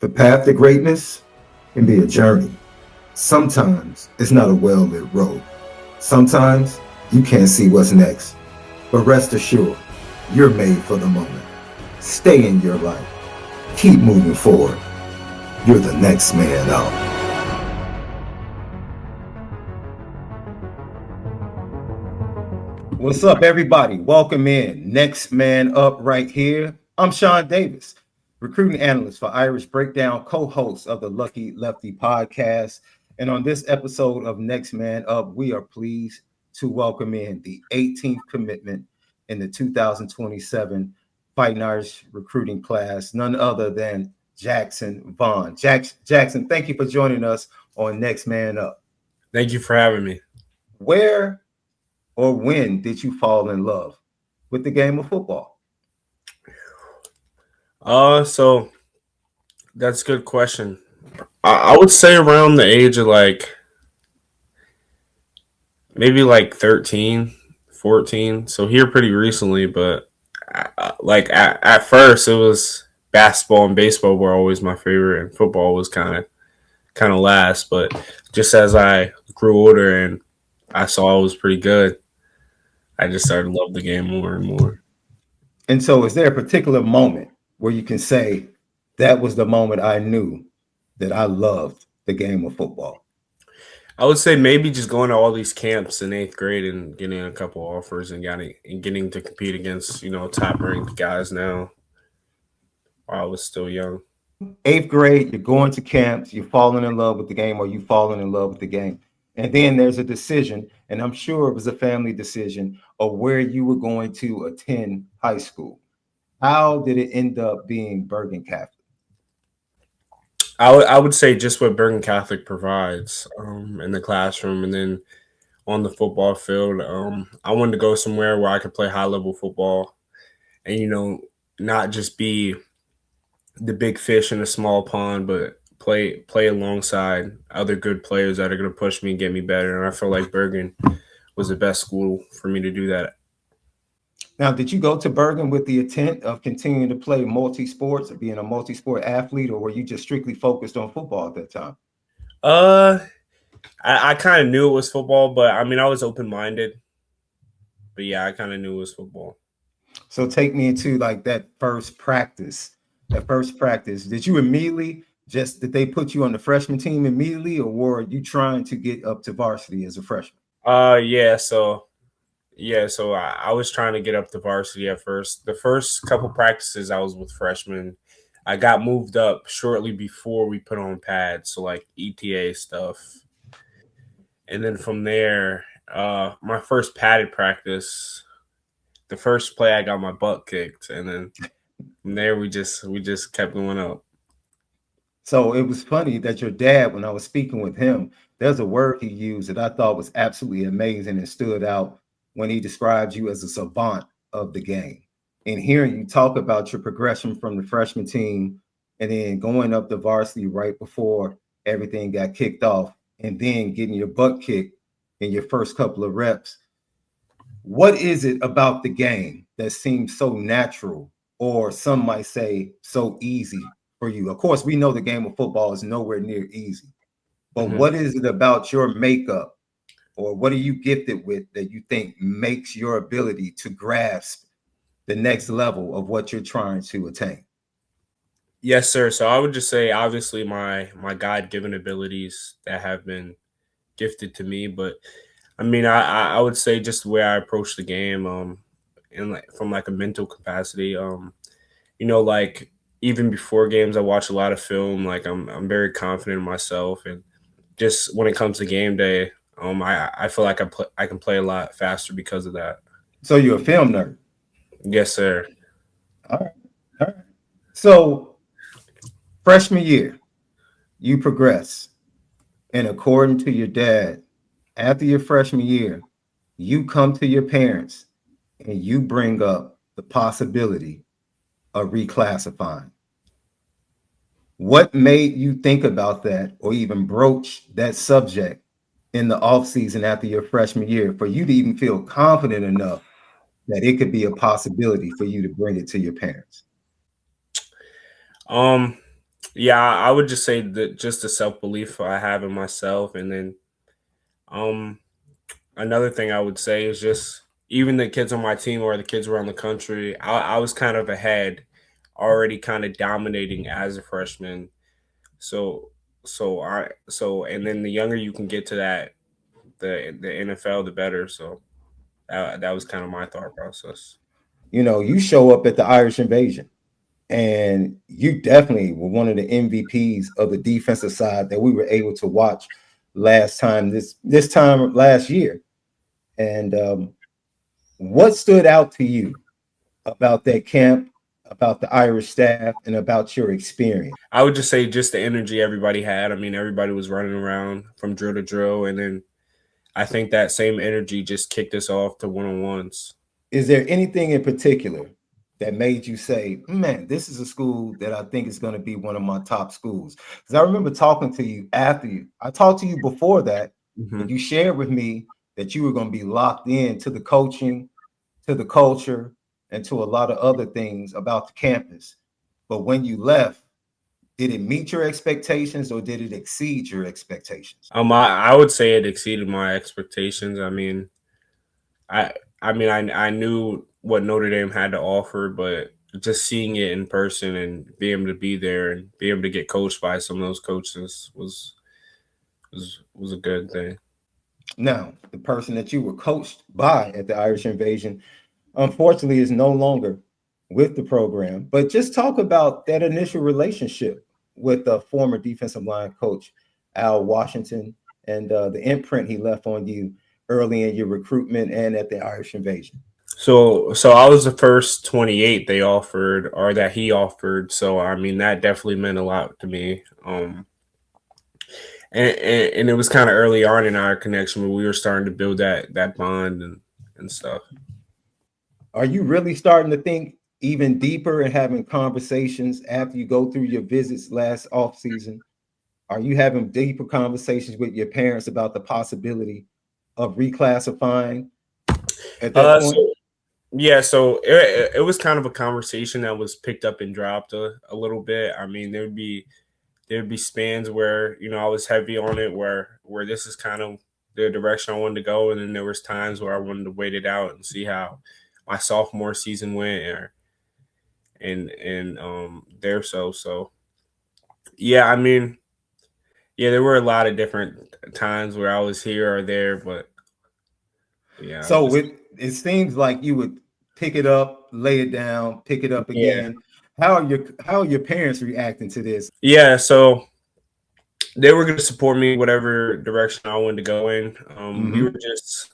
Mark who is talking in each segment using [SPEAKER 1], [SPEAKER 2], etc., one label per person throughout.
[SPEAKER 1] The path to greatness can be a journey. Sometimes it's not a well-lit road. Sometimes you can't see what's next. But rest assured, you're made for the moment. Stay in your light. Keep moving forward. You're the next man up. What's up, everybody? Welcome in. Next man up right here. I'm Shaun Davis, recruiting analyst for Irish Breakdown, co-host of the Lefty podcast. And on this episode of Next Man Up, we are pleased to welcome in the 18th commitment in the 2027 Fighting Irish recruiting class, none other than Jackson Vaughn. Jackson, thank you for joining us on Next Man Up.
[SPEAKER 2] Thank you for having me.
[SPEAKER 1] Where or when did you fall in love with the game of football?
[SPEAKER 2] So that's a good question. I would say around the age of maybe 13, 14. So here pretty recently, but at first it was basketball and baseball were always my favorite, and football was kind of last. But just as I grew older and I saw it was pretty good, I just started to love the game more and more.
[SPEAKER 1] And so is there a particular moment where you can say that was the moment I knew that I loved the game of football?
[SPEAKER 2] I would say maybe just going to all these camps in 8th grade and getting a couple offers and getting to compete against, top ranked guys now while I was still young.
[SPEAKER 1] 8th grade, you're going to camps, you're falling in love with the game, or you falling in love with the game. And then there's a decision, and I'm sure it was a family decision of where you were going to attend high school. How did it end up being Bergen Catholic?
[SPEAKER 2] I would say just what Bergen Catholic provides in the classroom, and then on the football field. I wanted to go somewhere where I could play high level football, and not just be the big fish in a small pond, but play alongside other good players that are going to push me and get me better. And I feel like Bergen was the best school for me to do that.
[SPEAKER 1] Now, did you go to Bergen with the intent of continuing to play multi-sports or being a multi-sport athlete, or were you just strictly focused on football at that time?
[SPEAKER 2] I kind of knew it was football, but I was open-minded. But yeah, I kind of knew it was football.
[SPEAKER 1] So take me into that first practice. Did you immediately did they put you on the freshman team immediately, or were you trying to get up to varsity as a freshman?
[SPEAKER 2] So I was trying to get up to varsity at first. The first couple practices I was with freshmen. I got moved up shortly before we put on pads, so ETA stuff. And then from there, my first padded practice, the first play I got my butt kicked, and then from there we just kept going up.
[SPEAKER 1] So it was funny that your dad, when I was speaking with him, there's a word he used that I thought was absolutely amazing and stood out when he described you as a savant of the game. And hearing you talk about your progression from the freshman team and then going up to varsity right before everything got kicked off and then getting your butt kicked in your first couple of reps. What is it about the game that seems so natural, or some might say so easy for you? Of course, we know the game of football is nowhere near easy, but what is it about your makeup, or what are you gifted with that you think makes your ability to grasp the next level of what you're trying to attain?
[SPEAKER 2] Yes, sir. So I would just say, obviously, my God-given abilities that have been gifted to me, but I would say just the way I approach the game, and from a mental capacity, even before games, I watch a lot of film. I'm very confident in myself, and just when it comes to game day, I feel like I can play a lot faster because of that.
[SPEAKER 1] So you're a film nerd?
[SPEAKER 2] Yes, sir.
[SPEAKER 1] All right. So freshman year, you progress, and according to your dad, after your freshman year, you come to your parents and you bring up the possibility of reclassifying. What made you think about that, or even broach that subject in the offseason after your freshman year, for you to even feel confident enough that it could be a possibility for you to bring it to your parents?
[SPEAKER 2] Yeah, I would just say that just the self belief I have in myself, and then um another thing I would say is just even the kids on my team or the kids around the country, I was kind of ahead, already kind of dominating as a freshman. So and then the younger you can get to that the NFL, the better. So that was kind of my thought process.
[SPEAKER 1] You show up at the Irish Invasion, and you definitely were one of the MVPs of the defensive side that we were able to watch this time last year. And what stood out to you about that camp, about the Irish staff, and about your experience?
[SPEAKER 2] I would just say just the energy everybody had. I mean, everybody was running around from drill to drill, and then I think that same energy just kicked us off to one on ones.
[SPEAKER 1] Is there anything in particular that made you say, man, this is a school that I think is going to be one of my top schools? Because I remember talking to you after I talked to you before that, and
[SPEAKER 2] Hmm.
[SPEAKER 1] you shared with me that you were going to be locked in to the coaching, to the culture, and to a lot of other things about the campus. But when you left, did it meet your expectations or did it exceed your expectations?
[SPEAKER 2] I would say it exceeded my expectations. I I knew what Notre Dame had to offer, but just seeing it in person and being able to be there and be able to get coached by some of those coaches was a good thing.
[SPEAKER 1] Now, the person that you were coached by at the Irish Invasion, unfortunately, is no longer with the program. But just talk about that initial relationship with the former defensive line coach, Al Washington, and the imprint he left on you early in your recruitment and at the Irish Invasion.
[SPEAKER 2] So I was the first 28 they offered or that he offered. So I mean that definitely meant a lot to me. And it was kind of early on in our connection where we were starting to build that bond and stuff.
[SPEAKER 1] Are you really starting to think even deeper and having conversations after you go through your visits last off season? Are you having deeper conversations with your parents about the possibility of reclassifying at that point?
[SPEAKER 2] So yeah, so it was kind of a conversation that was picked up and dropped a little bit. I mean, there'd be spans where I was heavy on it, where this is kind of the direction I wanted to go, and then there was times where I wanted to wait it out and see how my sophomore season went, and there so yeah. I mean, yeah, there were a lot of different times where I was here or there, but yeah, I
[SPEAKER 1] So
[SPEAKER 2] just
[SPEAKER 1] it seems like you would pick it up, lay it down, pick it up
[SPEAKER 2] yeah
[SPEAKER 1] again. How are your parents reacting to this?
[SPEAKER 2] yeah. So they were going to support me whatever direction I wanted to go in. We were
[SPEAKER 1] Mm-hmm.
[SPEAKER 2] just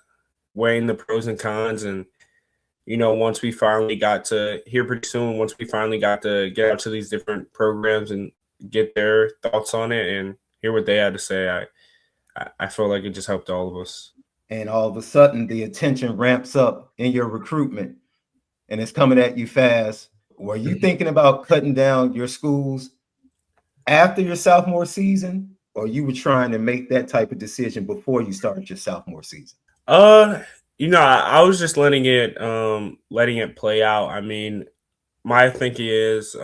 [SPEAKER 2] weighing the pros and cons, and once we finally got to here pretty soon, once we finally got to get out to these different programs and get their thoughts on it and hear what they had to say, I felt like it just helped all of us.
[SPEAKER 1] And all of a sudden, the attention ramps up in your recruitment, and it's coming at you fast. Were you thinking about cutting down your schools after your sophomore season, or you were trying to make that type of decision before you started your sophomore season?
[SPEAKER 2] Uh, I was just letting it play out. I mean, my thinking is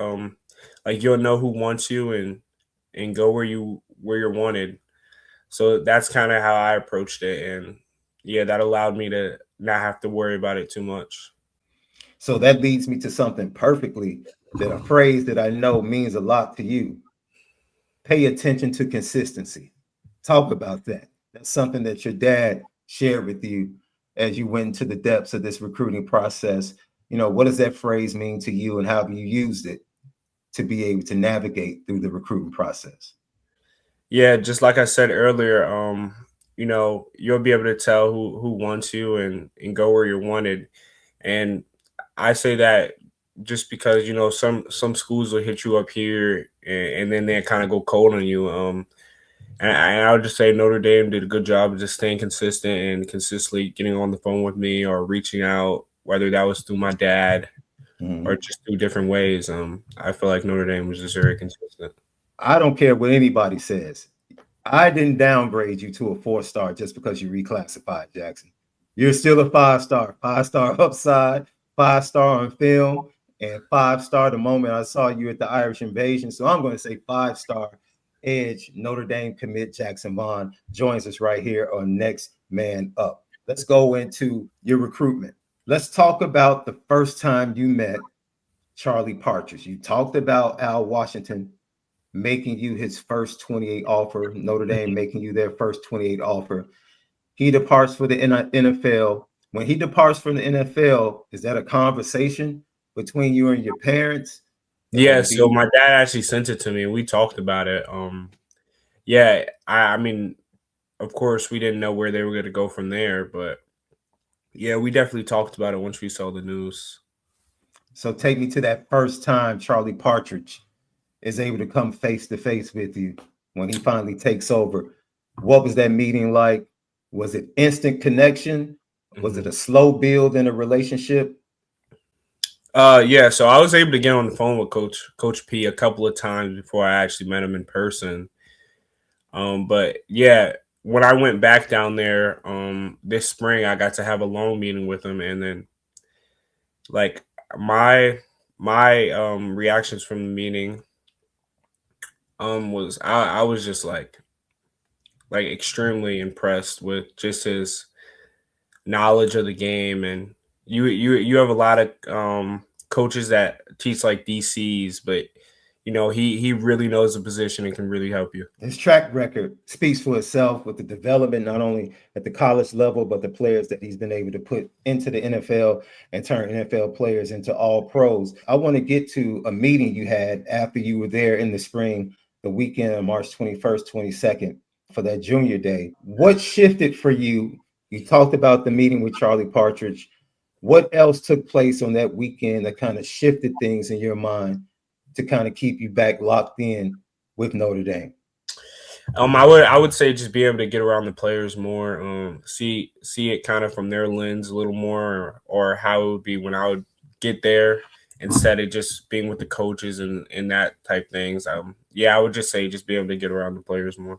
[SPEAKER 2] like you'll know who wants you and go where you're wanted. So that's kind of how I approached it, and yeah, that allowed me to not have to worry about it too much.
[SPEAKER 1] So that leads me to something perfectly that a phrase that I know means a lot to you. Pay attention to consistency. Talk about that. That's something that your dad shared with you as you went into the depths of this recruiting process. What does that phrase mean to you and how have you used it to be able to navigate through the recruiting process?
[SPEAKER 2] Yeah, just like I said earlier, you'll be able to tell who wants you and go where you're wanted. And I say that just because some schools will hit you up here and then they kind of go cold on you. And I would just say Notre Dame did a good job of just staying consistent and consistently getting on the phone with me or reaching out, whether that was through my dad or
[SPEAKER 1] Mhm.
[SPEAKER 2] just through different ways. I feel like Notre Dame was just very consistent.
[SPEAKER 1] I don't care what anybody says. I didn't downgrade you to a 4-star just because you reclassified, Jackson. You're still a 5-star, 5-star upside, 5-star on film. And 5-star the moment I saw you at the Irish Invasion. So I'm going to say 5-star Edge Notre Dame commit Jackson Vaughn joins us right here on Next Man Up. Let's go into your recruitment. Let's talk about the first time you met Charlie Partridge. You talked about Al Washington making you his first 28 offer, Notre Dame making you their first 28 offer. He departs for the NFL. When he departs from the NFL, is that a conversation between you and your parents?
[SPEAKER 2] Yeah,
[SPEAKER 1] And do
[SPEAKER 2] so
[SPEAKER 1] you,
[SPEAKER 2] my dad actually sent it to me and we talked about it. Yeah, I mean, of course we didn't know where they were going to go from there, but yeah, we definitely talked about it once we saw the news.
[SPEAKER 1] so take me to that first time Charlie Partridge is able to come face to face with you when he finally takes over. What was that meeting like? Was it instant connection? Was it
[SPEAKER 2] Mhm.
[SPEAKER 1] a slow build in a relationship?
[SPEAKER 2] Yeah, so I was able to get on the phone with Coach P a couple of times before I actually met him in person. But yeah, when I went back down there this spring, I got to have a long meeting with him, and then like my my reactions from the meeting was I was just like extremely impressed with just his knowledge of the game. And you have a lot of coaches that teach like DCs, but he really knows the position and can really help you.
[SPEAKER 1] His track record speaks for itself with the development, not only at the college level, but the players that he's been able to put into the NFL and turn NFL players into all pros. I want to get to a meeting you had after you were there in the spring, the weekend of March 21st, 22nd, for that junior day. What shifted for you? You talked about the meeting with Charlie Partridge. What else took place on that weekend that kind of shifted things in your mind to kind of keep you back locked in with Notre Dame?
[SPEAKER 2] I would say just be able to get around the players more, see it kind of from their lens a little more, or how it would be when I would get there instead of just being with the coaches and that type things. Yeah, I would just say just be able to get around the players more.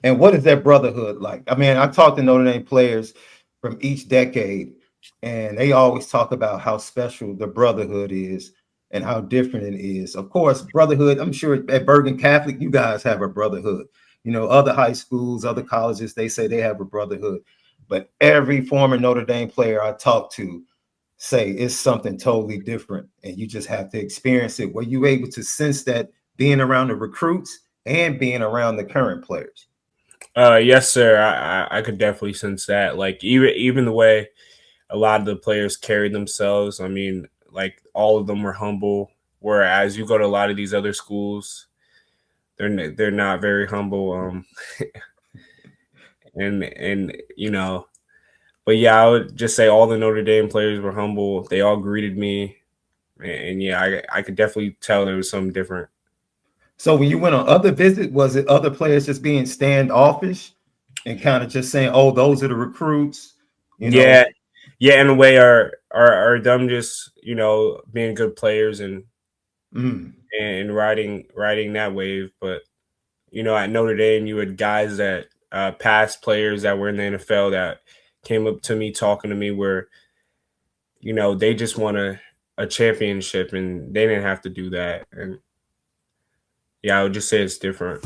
[SPEAKER 1] And what is that brotherhood like? I mean, I talked to Notre Dame players from each decade, and they always talk about how special the brotherhood is and how different it is. Of course, brotherhood, I'm sure at Bergen Catholic, you guys have a brotherhood. You know, other high schools, other colleges, they say they have a brotherhood. But every former Notre Dame player I talk to say it's something totally different. And you just have to experience it. Were you able to sense that being around the recruits and being around the current players?
[SPEAKER 2] Yes, sir. I could definitely sense that. Like even the way a lot of the players carried themselves. I mean, like all of them were humble. Whereas you go to a lot of these other schools, they're not very humble. And but yeah, I would just say all the Notre Dame players were humble. They all greeted me, and yeah, I could definitely tell there was something different.
[SPEAKER 1] So when you went on other visits, was it other players just being standoffish and kind of just saying, "Oh, those are the recruits," you
[SPEAKER 2] Yeah,
[SPEAKER 1] know?
[SPEAKER 2] yeah. In a way, are them just being good players
[SPEAKER 1] Mm.
[SPEAKER 2] and riding that wave, but at Notre Dame, you had guys that past players that were in the NFL that came up to me talking to me where they just won a championship and they didn't have to do that. And yeah, I would just say it's different.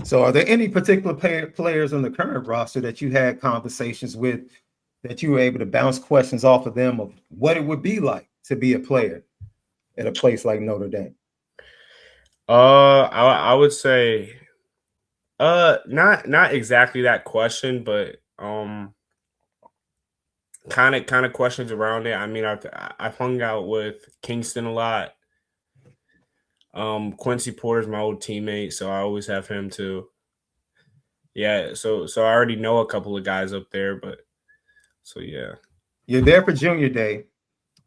[SPEAKER 1] So are there any particular players on the current roster that you had conversations with that you were able to bounce questions off of them of what it would be like to be a player at a place like Notre Dame?
[SPEAKER 2] I would say not exactly that question, but kind of questions around it. I mean, I've hung out with Kingston a lot. Quincy Porter's my old teammate, so I always have him too. Yeah, so I already know a couple of guys up there, but so yeah.
[SPEAKER 1] You're there for Junior Day,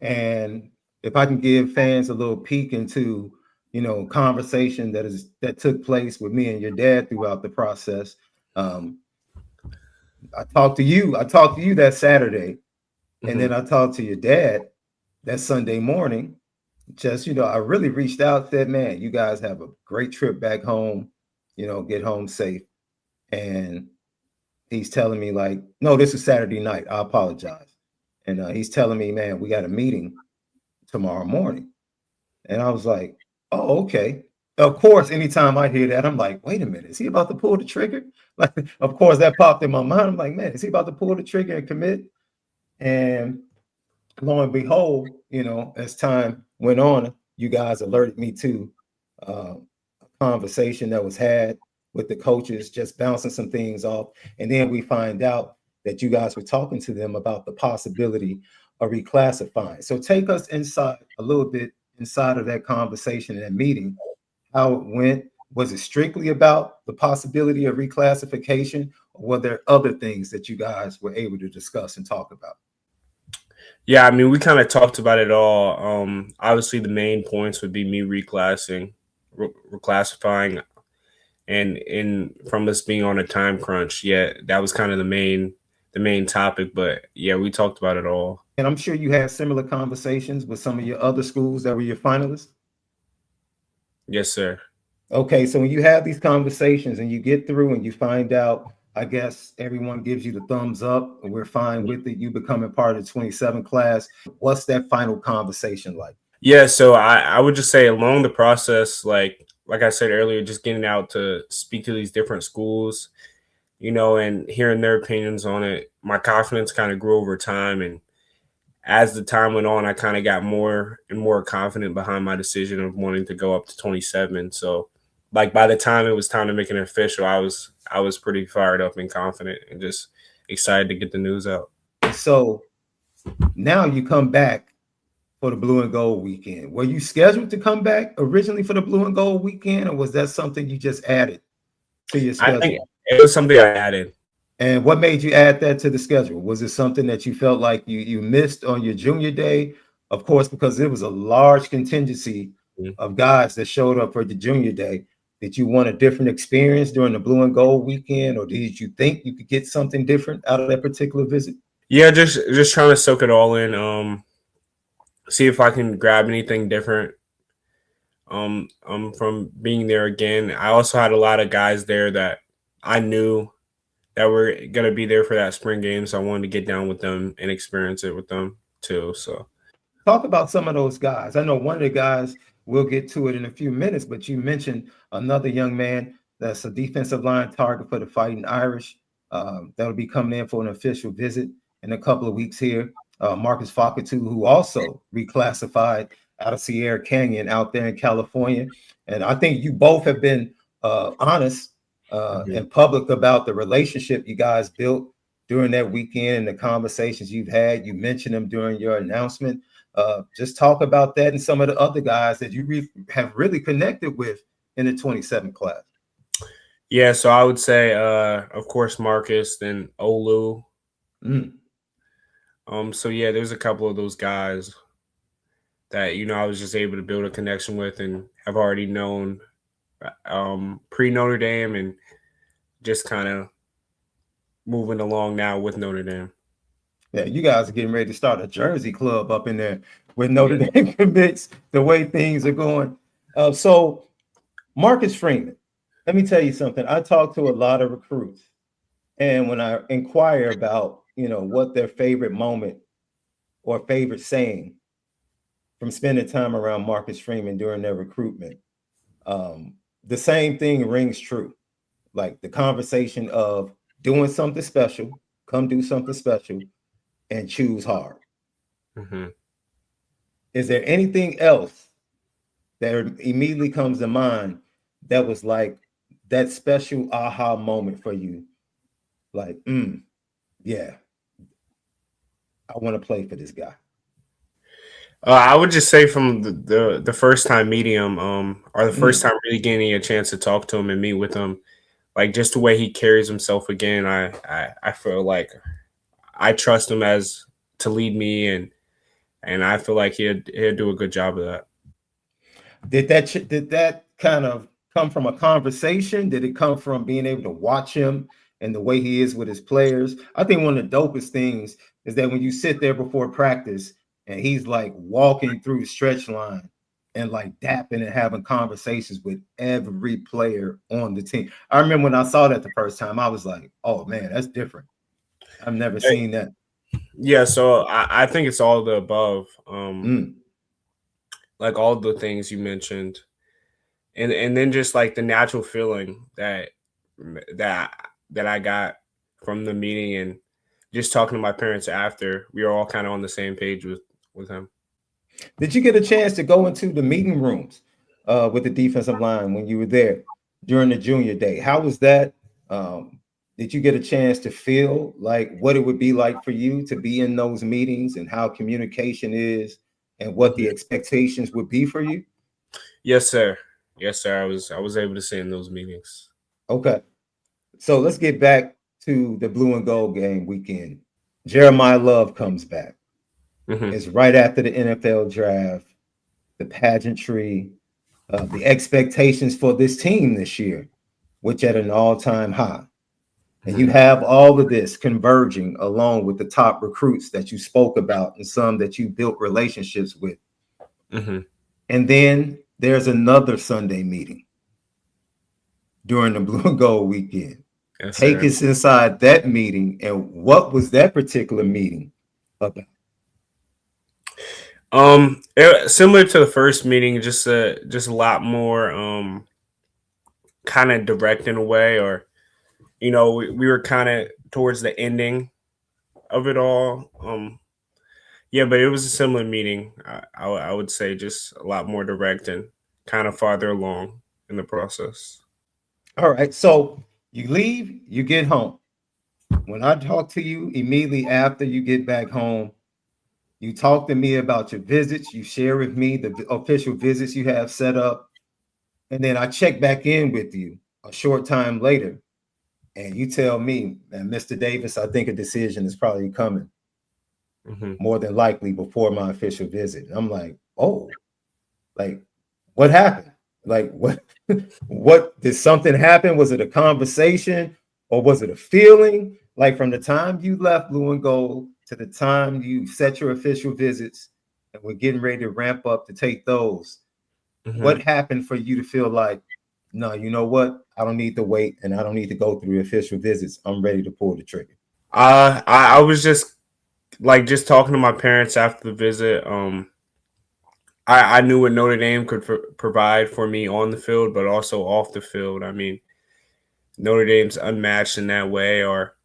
[SPEAKER 1] and if I can give fans a little peek into, conversation that took place with me and your dad throughout the process. Um, I talked to you that Saturday, and
[SPEAKER 2] Hmm.
[SPEAKER 1] then I talked to your dad that Sunday morning. Just, I really reached out, said, man, you guys have a great trip back home, get home safe. And he's telling me, no, this is Saturday night. I apologize. And he's telling me, man, we got a meeting tomorrow morning. And I was like, oh, okay. Of course, anytime I hear that, I'm like, wait a minute, is he about to pull the trigger? Like, of course, that popped in my mind. I'm like, man, is he about to pull the trigger and commit? And lo and behold, as time went on, you guys alerted me to uh, a conversation that was had with the coaches, just bouncing some things off. And then we find out that you guys were talking to them about the possibility of reclassifying. So take us inside a little bit inside of that conversation and that meeting, how it went. Was it strictly about the possibility of reclassification, or were there other things that you guys were able to discuss and talk about?
[SPEAKER 2] Yeah, I mean, we kind of talked about it all. Obviously, the main points would be me reclassifying, and in from us being on a time crunch. Yeah, that was kind of the main topic. But yeah, we talked about it all.
[SPEAKER 1] And I'm sure you had similar conversations with some of your other schools that were your finalists.
[SPEAKER 2] Yes, sir.
[SPEAKER 1] Okay, so when you have these conversations and you get through and you find out, I guess everyone gives you the thumbs up, and we're fine with it, you becoming part of the 27 class. What's that final conversation like?
[SPEAKER 2] Yeah, so I would just say along the process, like I said earlier, just getting out to speak to these different schools, and hearing their opinions on it, my confidence kind of grew over time. And as the time went on, I kind of got more and more confident behind my decision of wanting to go up to 27. So, like by the time it was time to make it official, I was pretty fired up and confident and just excited to get the news out.
[SPEAKER 1] So now you come back for the blue and gold weekend. Were you scheduled to come back originally for the blue and gold weekend, or was that something you just added to your
[SPEAKER 2] I think
[SPEAKER 1] schedule?
[SPEAKER 2] it was something I added.
[SPEAKER 1] And what made you add that to the schedule? Was it something that you felt like you missed on your junior day? Of course, because it was a large contingency of guys that showed up for the junior day. Did you want a different experience during the blue and gold weekend, or did you think you could get something different out of that particular visit?
[SPEAKER 2] Yeah, just trying to soak it all in. See if I can grab anything different. From being there again. I also had a lot of guys there that I knew that were gonna be there for that spring game, so I wanted to get down with them and experience it with them too. So
[SPEAKER 1] Talk about some of those guys. I know one of the guys, we'll get to it in a few minutes, but you mentioned another young man that's a defensive line target for the Fighting Irish. That'll be coming in for an official visit in a couple of weeks here. Marcus Fakatu, who also reclassified out of Sierra Canyon out there in California. And I think you both have been honest and public about the relationship you guys built during that weekend and the conversations you've had. You mentioned them during your announcement. Just talk about that and some of the other guys that you have really connected with in the 27 class.
[SPEAKER 2] yeah, so I would say, of course, Marcus, then Olu.
[SPEAKER 1] Mm.
[SPEAKER 2] So yeah, there's a couple of those guys that I was just able to build a connection with and have already known pre Notre Dame and just kind of moving along now with Notre Dame.
[SPEAKER 1] Yeah, you guys are getting ready to start a Jersey club up in there with Notre Dame commits the way things are going. So Marcus Freeman, let me tell you something. I talk to a lot of recruits, and when I inquire about, what their favorite moment or favorite saying from spending time around Marcus Freeman during their recruitment, the same thing rings true. Like the conversation of doing something special, come do something special, and choose hard.
[SPEAKER 2] Mm-hmm.
[SPEAKER 1] Is there anything else that immediately comes to mind that was like that special aha moment for you? Like, yeah, I want to play for this guy.
[SPEAKER 2] I would just say from the first time meeting him, or the first time really getting a chance to talk to him and meet with him, like just the way he carries himself again, I feel like I trust him as to lead me, and I feel like he'd do a good job of that.
[SPEAKER 1] Did that kind of come from a conversation? Did it come from being able to watch him and the way he is with his players? I think one of the dopest things is that when you sit there before practice and he's like walking through the stretch line and like dapping and having conversations with every player on the team. I remember when I saw that the first time, I was like, oh man, that's different. I've never seen that.
[SPEAKER 2] Yeah, so I think it's all the above.
[SPEAKER 1] Mm.
[SPEAKER 2] like all the things you mentioned, and then just like the natural feeling that that I got from the meeting, and just talking to my parents after, we were all kind of on the same page with him.
[SPEAKER 1] Did you get a chance to go into the meeting rooms with the defensive line when you were there during the junior day? How was that? Did you get a chance to feel like what it would be like for you to be in those meetings and how communication is and what the
[SPEAKER 2] Mhm.
[SPEAKER 1] expectations would be for you?
[SPEAKER 2] Yes, sir. Yes, sir. I was able to sit in those meetings.
[SPEAKER 1] Okay. So let's get back to the blue and gold game weekend. Jeremiah Love comes back.
[SPEAKER 2] Hmm.
[SPEAKER 1] It's right after the NFL draft, the pageantry, the expectations for this team this year, which at an all-time high. And you
[SPEAKER 2] Hmm.
[SPEAKER 1] have all of this converging along with the top recruits that you spoke about and some that you built relationships with.
[SPEAKER 2] Hmm.
[SPEAKER 1] And then there's another Sunday meeting during the blue and gold weekend.
[SPEAKER 2] Yes,
[SPEAKER 1] Take
[SPEAKER 2] sir.
[SPEAKER 1] us inside that meeting and what was that particular meeting about?
[SPEAKER 2] Similar to the first meeting, just a lot more kind of direct in a way, or we were kind of towards the ending of it all. Yeah, but it was a similar meeting. I would say just a lot more direct and kind of farther along in the process.
[SPEAKER 1] All right. So you leave, you get home. When I talk to you immediately after you get back home, you talk to me about your visits. You share with me the official visits you have set up. And then I check back in with you a short time later. And you tell me, man, Mr. Davis, I think a decision is probably coming
[SPEAKER 2] Hmm.
[SPEAKER 1] more than likely before my official visit. I'm like, oh, like what happened? Like what what did something happen? Was it a conversation or was it a feeling? Like from the time you left Blue and Gold to the time you set your official visits and we're getting ready to ramp up to take those,
[SPEAKER 2] Hmm.
[SPEAKER 1] what happened for you to feel like, no, you know what? I don't need to wait and I don't need to go through the official visits. I'm ready to pull the trigger.
[SPEAKER 2] I was just talking to my parents after the visit. I knew what Notre Dame could provide for me on the field, but also off the field. I mean, Notre Dame's unmatched in that way, or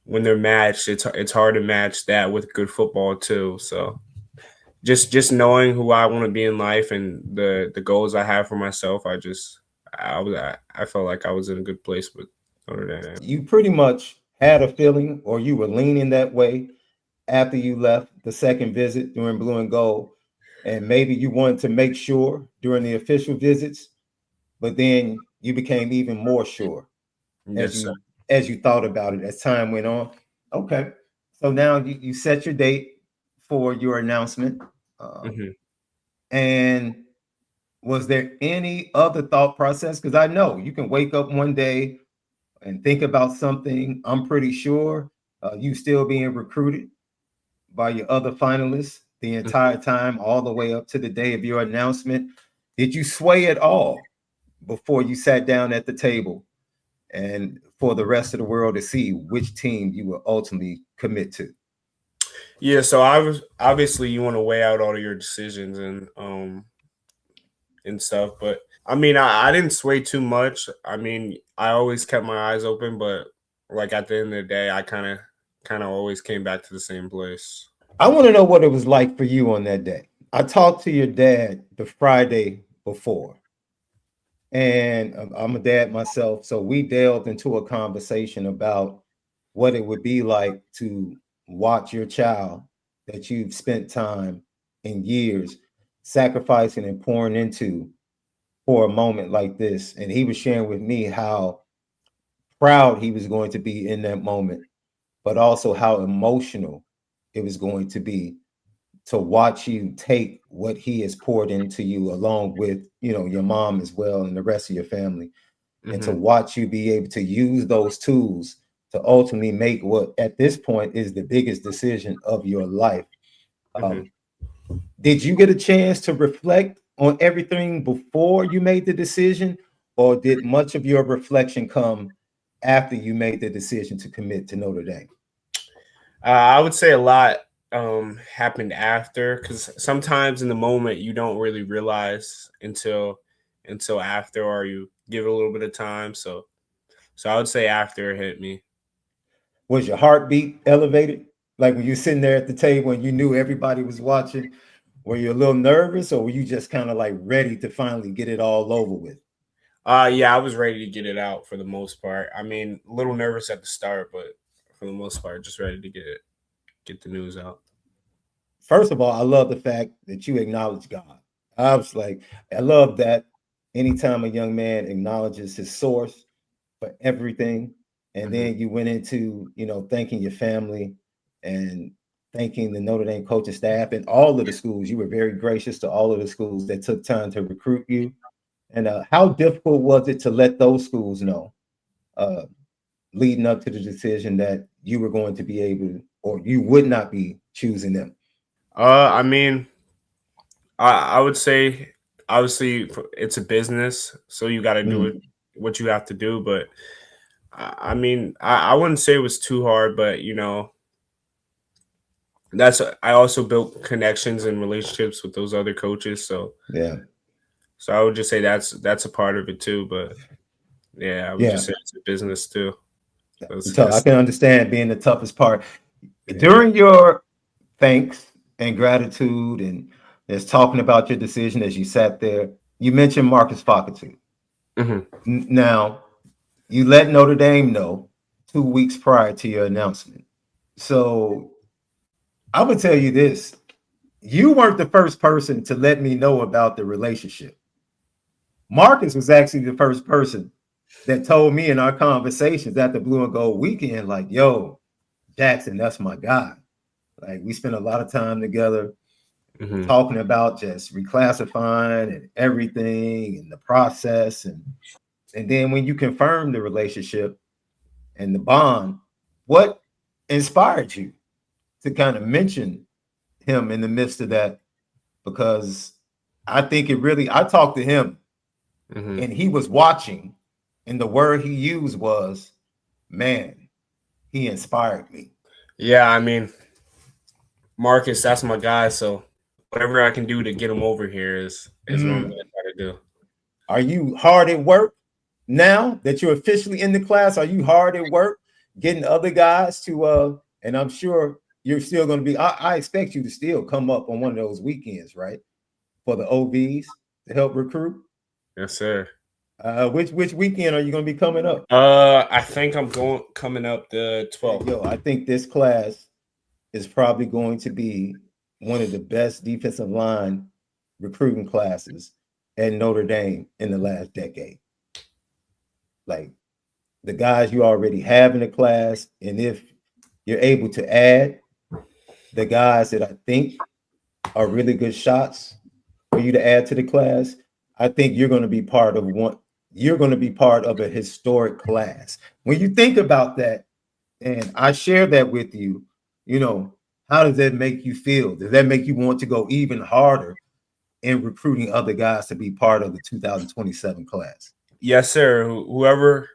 [SPEAKER 2] when they're matched, it's hard to match that with good football too. So just knowing who I want to be in life and the goals I have for myself, I felt like I was in a good place with Notre Dame.
[SPEAKER 1] You pretty much had a feeling or you were leaning that way after you left the second visit during Blue and Gold. And maybe you wanted to make sure during the official visits, but then you became even more sure as
[SPEAKER 2] Yes, sir.
[SPEAKER 1] you thought about it as time went on. Okay. So now you set your date for your announcement. Um,
[SPEAKER 2] Hmm.
[SPEAKER 1] and was there any other thought process? Because I know you can wake up one day and think about something. I'm pretty sure you still being recruited by your other finalists the entire time, all the way up to the day of your announcement. Did you sway at all before you sat down at the table and for the rest of the world to see which team you will ultimately commit to?
[SPEAKER 2] Yeah, so I was obviously you want to weigh out all of your decisions and stuff, but I mean I didn't sway too much. I mean I always kept my eyes open, but like at the end of the day, I kind of always came back to the same place.
[SPEAKER 1] I want to know what it was like for you on that day. I talked to your dad the Friday before, and I'm a dad myself, so we delved into a conversation about what it would be like to watch your child that you've spent time and years sacrificing and pouring into for a moment like this. And he was sharing with me how proud he was going to be in that moment, but also how emotional it was going to be to watch you take what he has poured into you along with your mom as well and the rest of your family, and to
[SPEAKER 2] Hmm.
[SPEAKER 1] watch you be able to use those tools to ultimately make what at this point is the biggest decision of your life.
[SPEAKER 2] Hmm.
[SPEAKER 1] um, did you get a chance to reflect on everything before you made the decision, or did much of your reflection come after you made the decision to commit to Notre Dame?
[SPEAKER 2] I would say a lot. happened after, because sometimes in the moment you don't really realize until after, or you give it a little bit of time. So I would say after it hit me.
[SPEAKER 1] Was your heartbeat elevated? Like when you're sitting there at the table and you knew everybody was watching, were you a little nervous or were you just kind of like ready to finally get it all over with?
[SPEAKER 2] Yeah, I was ready to get it out for the most part. I mean, a little nervous at the start, but for the most part, just ready to get the news out.
[SPEAKER 1] First of all, I love the fact that you acknowledge God. I was like, I love that anytime a young man acknowledges his source for everything, and
[SPEAKER 2] Hmm.
[SPEAKER 1] then you went into, thanking your family and thanking the Notre Dame coaching staff and all of the schools. You were very gracious to all of the schools that took time to recruit you. And how difficult was it to let those schools know, uh, leading up to the decision that you were going to be able or you would not be choosing them?
[SPEAKER 2] I mean, I would say obviously it's a business, so you got to do it
[SPEAKER 1] Mm,
[SPEAKER 2] what you have to do. But I mean, I wouldn't say it was too hard, but that's I also built connections and relationships with those other coaches.
[SPEAKER 1] yeah,
[SPEAKER 2] So I would just say that's a part of it too. But yeah, I would
[SPEAKER 1] yeah.
[SPEAKER 2] just say it's a business too. So
[SPEAKER 1] I can understand being the toughest part.
[SPEAKER 2] yeah.
[SPEAKER 1] During your thanks and gratitude and just talking about your decision as you sat there, you mentioned Marcus Fockatu.
[SPEAKER 2] Hmm.
[SPEAKER 1] Now, you let Notre Dame know 2 weeks prior to your announcement. So I would tell you this: you weren't the first person to let me know about the relationship. Marcus was actually the first person that told me in our conversations at the Blue and Gold weekend, like, yo, Jackson, that's my guy. Like, we spent a lot of time together
[SPEAKER 2] Hmm.
[SPEAKER 1] talking about just reclassifying and everything and the process. And then when you confirm the relationship and the bond, what inspired you to kind of mention him in the midst of that? Because I think it really, I talked to him
[SPEAKER 2] Hmm.
[SPEAKER 1] and he was watching, and the word he used was, man, he inspired me.
[SPEAKER 2] Yeah, I mean, Marcus, that's my guy. So whatever I can do to get him over here is what I'm gonna
[SPEAKER 1] Mm.
[SPEAKER 2] try to do.
[SPEAKER 1] Are you hard at work now that you're officially in the class? Are you hard at work getting other guys to and I'm sure you're still going to be, I expect you to still come up on one of those weekends, right? For the OVs to help recruit.
[SPEAKER 2] Yes, sir.
[SPEAKER 1] Which weekend are you going to be coming up?
[SPEAKER 2] I think I'm going coming up the
[SPEAKER 1] Hey,
[SPEAKER 2] 12th.
[SPEAKER 1] yo, I think this class is probably going to be one of the best defensive line recruiting classes at Notre Dame in the last decade. Like, the guys you already have in the class, and if you're able to add the guys that I think are really good shots for you to add to the class, I think you're going to be part of one. You're going to be part of a historic class. When you think about that, and I share that with you, you know, how does that make you feel? Does that make you want to go even harder in recruiting other guys to be part of the 2027 class?
[SPEAKER 2] Yes, sir. Whoever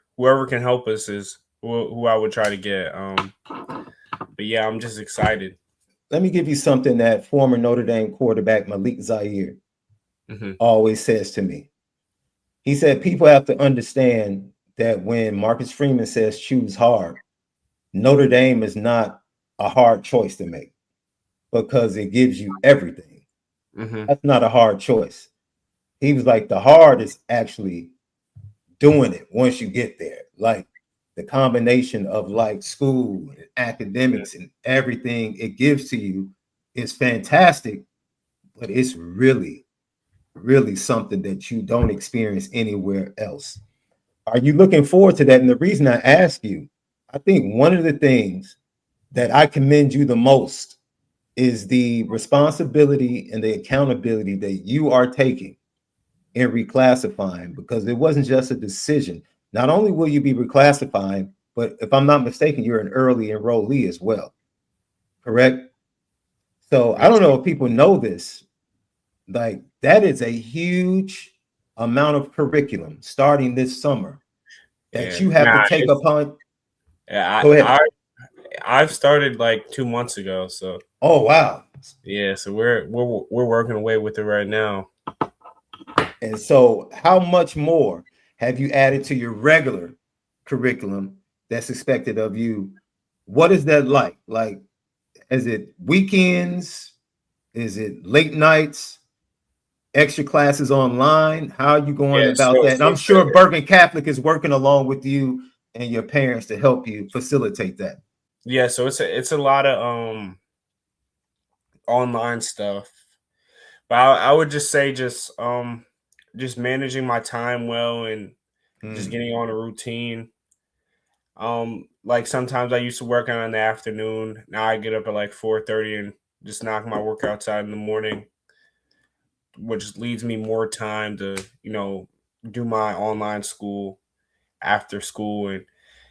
[SPEAKER 2] can help us is who I would try to get. But yeah, I'm just excited.
[SPEAKER 1] Let me give you something that former Notre Dame quarterback Malik Zaire
[SPEAKER 2] Hmm.
[SPEAKER 1] always says to me. He said people have to understand that when Marcus Freeman says choose hard, Notre Dame is not a hard choice to make because it gives you everything.
[SPEAKER 2] Hmm.
[SPEAKER 1] That's not a hard choice. He was like, the hard is actually doing it once you get there. Like the combination of like school and academics and everything it gives to you is fantastic, but it's really, really something that you don't experience anywhere else. Are you looking forward to that? And the reason I ask you, I think one of the things that I commend you the most is the responsibility and the accountability that you are taking in reclassifying, because it wasn't just a decision. Not only will you be reclassifying, but if I'm not mistaken, you're an early enrollee as well, correct? So I
[SPEAKER 2] Yes,
[SPEAKER 1] don't
[SPEAKER 2] sir.
[SPEAKER 1] know if people know this, like that is a huge amount of curriculum starting this summer that
[SPEAKER 2] Yeah.
[SPEAKER 1] you have to
[SPEAKER 2] Nah,
[SPEAKER 1] take
[SPEAKER 2] it's
[SPEAKER 1] upon.
[SPEAKER 2] yeah.
[SPEAKER 1] Go
[SPEAKER 2] I
[SPEAKER 1] ahead.
[SPEAKER 2] I've started like 2 months ago, so
[SPEAKER 1] Oh wow.
[SPEAKER 2] yeah, so we're working away with it right now.
[SPEAKER 1] And so how much more have you added to your regular curriculum that's expected of you? What is that like? Like, is it weekends? Is it late nights? Extra classes online? How are you going
[SPEAKER 2] Yeah,
[SPEAKER 1] about that? And
[SPEAKER 2] so
[SPEAKER 1] I'm sure Bergen Catholic is working along with you and your parents to help you facilitate that.
[SPEAKER 2] yeah, so it's a lot of online stuff. But I would just say just managing my time well and just
[SPEAKER 1] Mm.
[SPEAKER 2] getting on a routine. Like sometimes I used to work on in the afternoon. Now I get up at like 4:30 and just knock my workouts out in the morning, which leaves me more time to, do my online school after school. And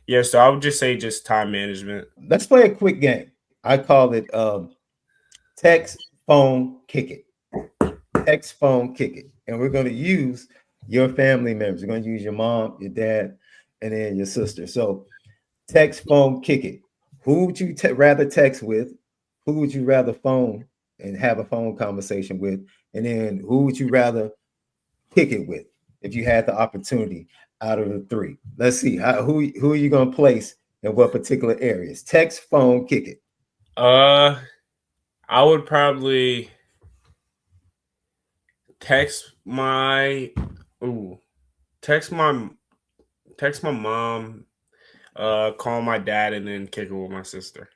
[SPEAKER 2] yeah, so I would just say just time management.
[SPEAKER 1] Let's play a quick game. I call it text, phone, kick it. Text, phone, kick it. And we're going to use your family members. We're going to use your mom, your dad, and then your sister. So text, phone, kick it. Who would you rather text with? Who would you rather phone and have a phone conversation with? And then who would you rather kick it with if you had the opportunity out of the three? Let's see. Who are you going to place in what particular areas? Text, phone, kick it.
[SPEAKER 2] Uh, I would probably text my, ooh, text my, text my mom, call my dad, and then kick it with my sister.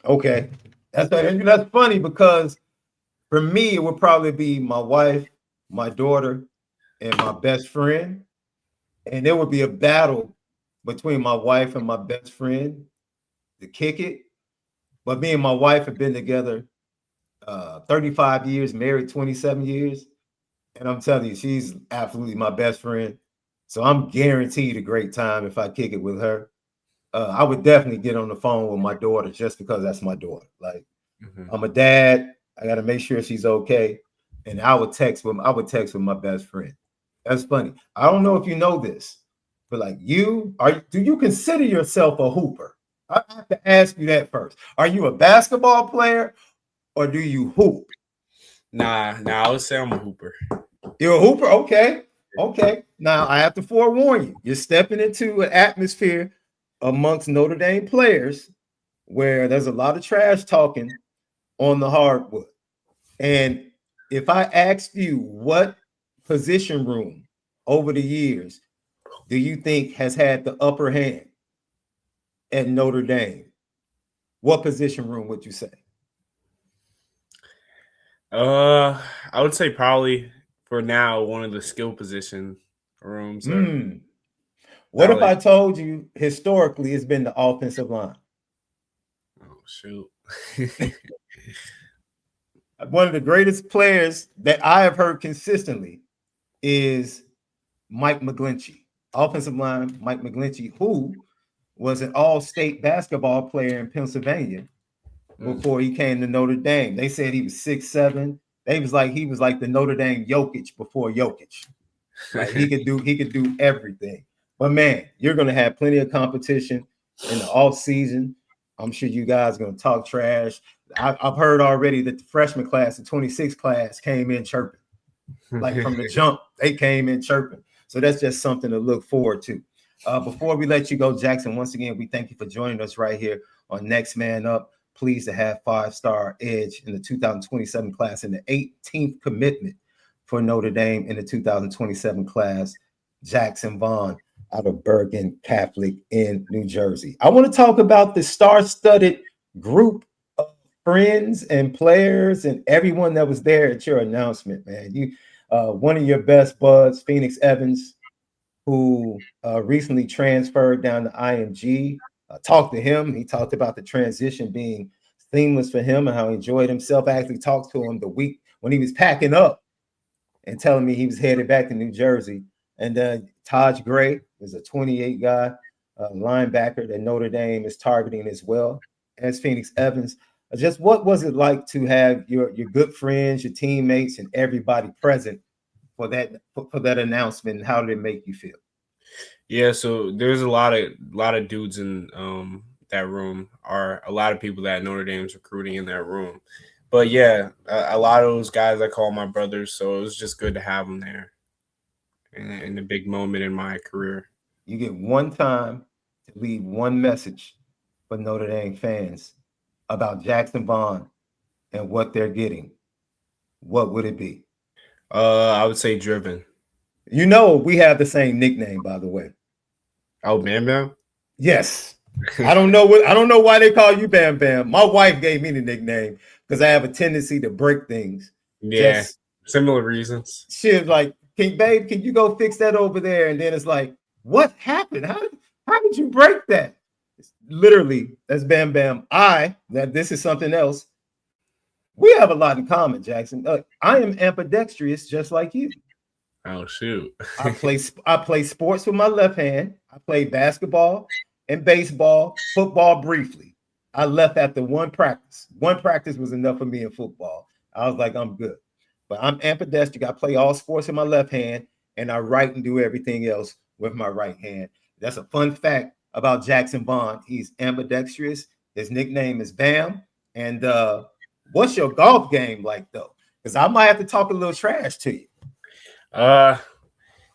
[SPEAKER 1] Okay. That's funny because for me, it would probably be my wife, my daughter, and my best friend. And there would be a battle between my wife and my best friend to kick it. But me and my wife have been together 35 years, married 27 years. And I'm telling you, she's absolutely my best friend. So I'm guaranteed a great time if I kick it with her. I would definitely get on the phone with my daughter just because that's my daughter. Like,
[SPEAKER 2] Mm-hmm.
[SPEAKER 1] I'm a dad. I got to make sure she's okay. And I would text with my best friend. That's funny. I don't know if you know this, but like do you consider yourself a hooper? I have to ask you that first. Are you a basketball player or do you hoop?
[SPEAKER 2] Nah, I would say I'm a hooper.
[SPEAKER 1] You're a hooper? Okay. Okay. Now I have to forewarn you. You're stepping into an atmosphere amongst Notre Dame players where there's a lot of trash talking on the hardwood. And if I asked you what position room over the years do you think has had the upper hand at Notre Dame, what position room would you say?
[SPEAKER 2] I would say probably for now one of the skill position rooms are
[SPEAKER 1] Hmm. What if
[SPEAKER 2] probably.
[SPEAKER 1] I told you historically it's been the offensive line?
[SPEAKER 2] Oh shoot.
[SPEAKER 1] One of the greatest players that I have heard consistently is Mike McGlinchey, offensive line Mike McGlinchey, who was an all-state basketball player in Pennsylvania
[SPEAKER 2] Mm.
[SPEAKER 1] before he came to Notre Dame. They said he was 6'7". He was like the Notre Dame Jokic before Jokic. Like he could do everything. But man, you're gonna have plenty of competition in the off season. I'm sure you guys are gonna talk trash. I've heard already that the freshman class, the 26 class, came in chirping. Like from the jump, they came in chirping. So that's just something to look forward to. Before we let you go, Jackson, once again, we thank you for joining us right here on Next Man Up. Pleased to have five-star Edge in the 2027 class and the 18th commitment for Notre Dame in the 2027 class, Jackson Vaughn out of Bergen Catholic in New Jersey. I want to talk about the star-studded group of friends and players and everyone that was there at your announcement, man. One of your best buds, Phoenix Evans, who recently transferred down to IMG. Talked to him. He talked about the transition being seamless for him and how he enjoyed himself. I actually talked to him the week when he was packing up and telling me he was headed back to New Jersey. And Taj Gray is a 28 guy, linebacker that Notre Dame is targeting as well as Phoenix Evans. Just what was it like to have your good friends, your teammates, and everybody present for that announcement? And how did it make you feel?
[SPEAKER 2] Yeah, so there's a lot of dudes in that room are a lot of people that Notre Dame's recruiting in that room. But yeah, a lot of those guys I call my brothers, so it was just good to have them there in a big moment in my career.
[SPEAKER 1] You get one time to leave one message for Notre Dame fans about Jackson Vaughn and what they're getting. What would it be?
[SPEAKER 2] I would say driven.
[SPEAKER 1] You know, we have the same nickname, by the way.
[SPEAKER 2] Oh, Bam Bam?
[SPEAKER 1] Yes. I don't know why they call you Bam Bam. My wife gave me the nickname because I have a tendency to break things.
[SPEAKER 2] Yeah, similar reasons.
[SPEAKER 1] She was like, can you go fix that over there? And then it's like, what happened? How did you break that? Literally, that's Bam Bam. This is something else. We have a lot in common, Jackson. I am ambidextrous, just like you.
[SPEAKER 2] Oh shoot!
[SPEAKER 1] I play sports with my left hand. I played basketball and baseball, football briefly. I left after one practice. One practice was enough for me in football. I was like, I'm good. But I'm ambidextric. I play all sports with my left hand, and I write and do everything else with my right hand. That's a fun fact about Jackson Vaughn. He's ambidextrous. His nickname is Bam. And what's your golf game like, though? Because I might have to talk a little trash to you.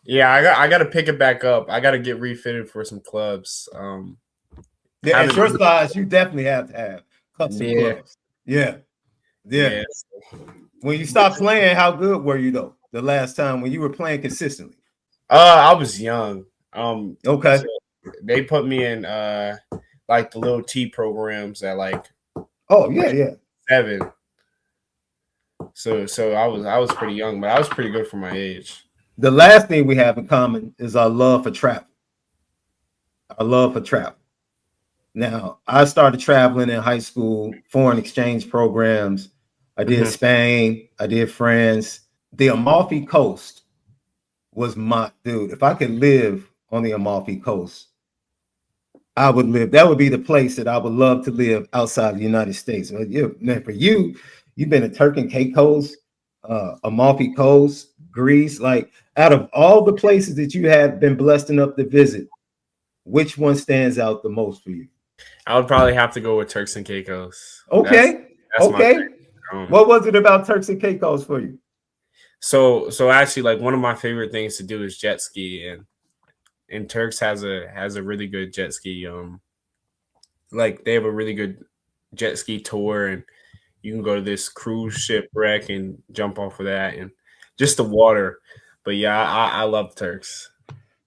[SPEAKER 2] Yeah, I got to pick it back up. I got to get refitted for some clubs.
[SPEAKER 1] Yeah, at your size, you definitely have to have clubs. Yeah. When you stopped playing, how good were you though? The last time when you were playing consistently?
[SPEAKER 2] I was young.
[SPEAKER 1] Okay.
[SPEAKER 2] So they put me in like the little T programs at like 7. So I was pretty young, but I was pretty good for my age.
[SPEAKER 1] The last thing we have in common is our love for travel. Now, I started traveling in high school, foreign exchange programs. I did Spain. I did France. The Amalfi Coast was my dude. If I could live on the Amalfi Coast, I would live. That would be the place that I would love to live outside the United States. For you, you've been to Turk and Caicos, Amalfi Coast, Greece. Like, out of all the places that you have been blessed enough to visit, which one stands out the most for you?
[SPEAKER 2] I would probably have to go with Turks and Caicos.
[SPEAKER 1] Okay. That's what was it about Turks and Caicos for you?
[SPEAKER 2] So actually, like, one of my favorite things to do is jet ski, and Turks has a really good jet ski. Like, they have a really good jet ski tour, and you can go to this cruise ship wreck and jump off of that, and just the water. But yeah, I love Turks.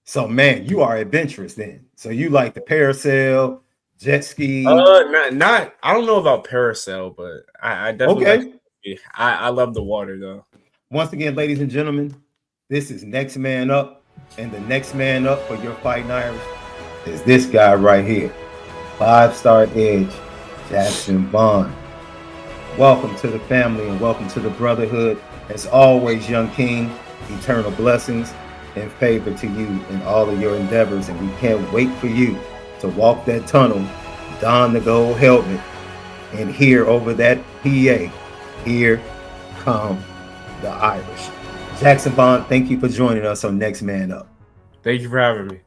[SPEAKER 1] So man, you are adventurous then. So you like the parasail, jet ski?
[SPEAKER 2] Not. I don't know about parasail, but I definitely. Okay. I love the water though.
[SPEAKER 1] Once again, ladies and gentlemen, this is Next Man Up, and the next man up for your Fighting Irish is this guy right here, 5-star Edge, Jackson Vaughn. Welcome to the family and welcome to the brotherhood. As always, young king, eternal blessings and favor to you in all of your endeavors, and we can't wait for you to walk that tunnel, don the gold helmet, and hear over that PA, here come the Irish. Jackson Vaughn, thank you for joining us on Next Man Up.
[SPEAKER 2] Thank you for having me.